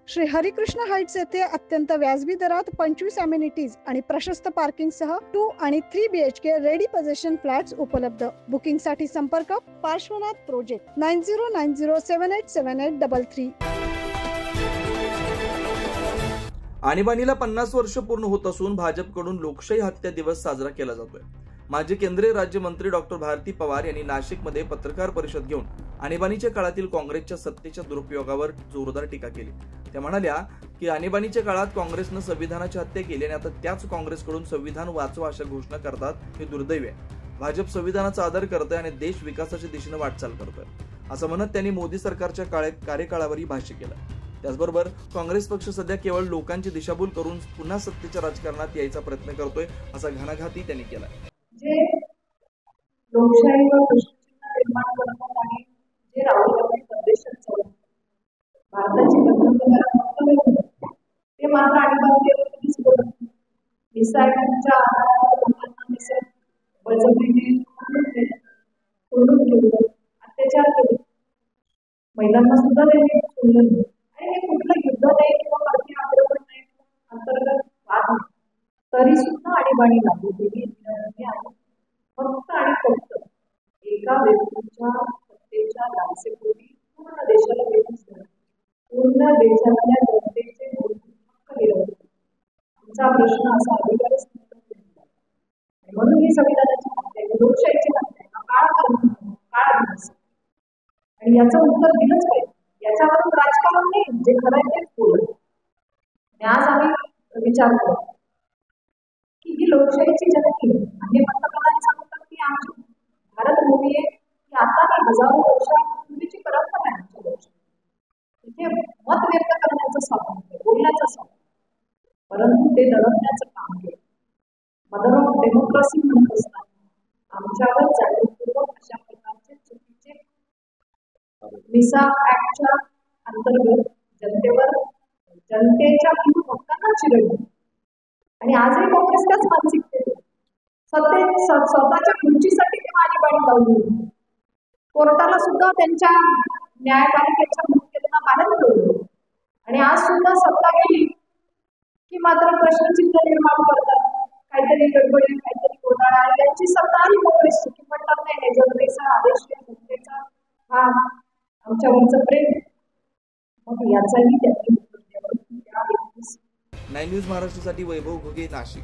Shri Harikrishna Heights येथे अत्यंत व्याजबी दरात 25 अमेनिटीज आणि प्रशस्त पार्किंग सह 2 आणि 3 BHK रेडी पोझिशन फ्लॅट्स उपलब्ध। बुकिंग साठी संपर्क पार्श्वनाथ प्रोजेक्ट 9090787833। आणीबाणीला 50 वर्ष पूर्ण होत असून भाजपकडून लोकशाही हत्या दिवस साजरा केला जातोय। माजी केंद्रीय राज्यमंत्री डॉक्टर भारती पवार यांनी नाशिकमध्ये पत्रकार परिषद घेऊन आणीबाणीच्या काळातील काँग्रेसच्या सत्तेच्या दुरुपयोगावर जोरदार टीका केली। त्या म्हणाल्या की आणीबाणीच्या काळात काँग्रेसनं संविधानाची हत्या केली आणि आता त्याच काँग्रेसकडून संविधान वाचवा अशा घोषणा करतात, हे दुर्दैवी आहे। भाजप संविधानाचा आदर करतोय आणि देश विकासाच्या दिशेने वाटचाल करतोय असं म्हणत त्यांनी मोदी सरकारच्या कार्यकाळावरही भाष्य केलं। त्याचबरोबर काँग्रेस पक्ष सध्या केवळ लोकांची दिशाभूल करून पुन्हा सत्तेच्या राजकारणात यायचा प्रयत्न करतोय असा घणाघातही त्यांनी केला। जे लोकशाहीवर प्रश्नचिन्ह निर्माण करतात आणि जे राहुल गांधी प्रदेशात भारताची पंतप्रधान ते मात्र आणीबाणीवर कधीच बोलत नाही। निसर्गाच्या आधारावर लोकांना निसर्ग बळजबरीने सोडून ठेवलं, अत्याचार केले, महिलांना सुद्धा त्यांनी सोडलं नाही। आणि हे कुठलं युद्ध नाही किंवा बाकी आक्रमण नाही, अंतर्गत वाद नाही, तरी सुद्धा आणीबाणी लागू केली आहे। फक्त आणि फक्त एका व्यक्तीच्या सत्तेच्या लालसेपोटी पूर्ण देशाला वेठीस धरलं, पूर्ण देशातल्या जनतेचे मूलभूत हक्क हिरावले। आमचा प्रश्न असा अधिकारच नाही, म्हणून ही संविधानाची हत्या, लोकशाहीची हत्या, काळ आणि याचं उत्तर दिलंच पाहिजे। याच्यावरून राजकारण नाही, जे खरं तेच बोलत। आज आम्ही विचार करतो की ही लोकशाहीची जननी आणि पंतप्रधान सांगतात की आमची भारतभूमी आहे की आता ही हजारो वर्षांपूर्वीची परंपरा आहे आमच्या देशात। इथे मत व्यक्त करण्याचं स्वातंत्र्य, बोलण्याचं स्वातंत्र्य, परंतु ते दडपण्याचं काम केलं। मदर ऑफ डेमोक्रेसी म्हणत असताना आमच्यावर जाणीवपूर्वक अशा प्रकारचे चुकीचे मिसा ऍक्टच्या अंतर्गत जनतेच्या मूळ हक्कांना चिरडले। आणि आजही काँग्रेस त्याच मानसिकतेत स्वतःच्या खुर्चीसाठी ते आणीबाणी लावली। कोर्टाला सुद्धा त्यांच्या न्यायपालिकेच्या भूमिकेतून बाहेर ठेवलं आणि आज सुद्धा सत्ता गेली की मात्र प्रश्नचिन्ह निर्माण करतात, काहीतरी गडबडी, काहीतरी घोटाळा। यांची सत्ता आणि काँग्रेसची की म्हणतात नाही, जनतेचा आदेश, जनतेचा हा आमच्यावरचं प्रेम, मग याचाही त्यांनी 9 न्यूज महाराष्ट्रासाठी वैभव घुगे, नाशिक।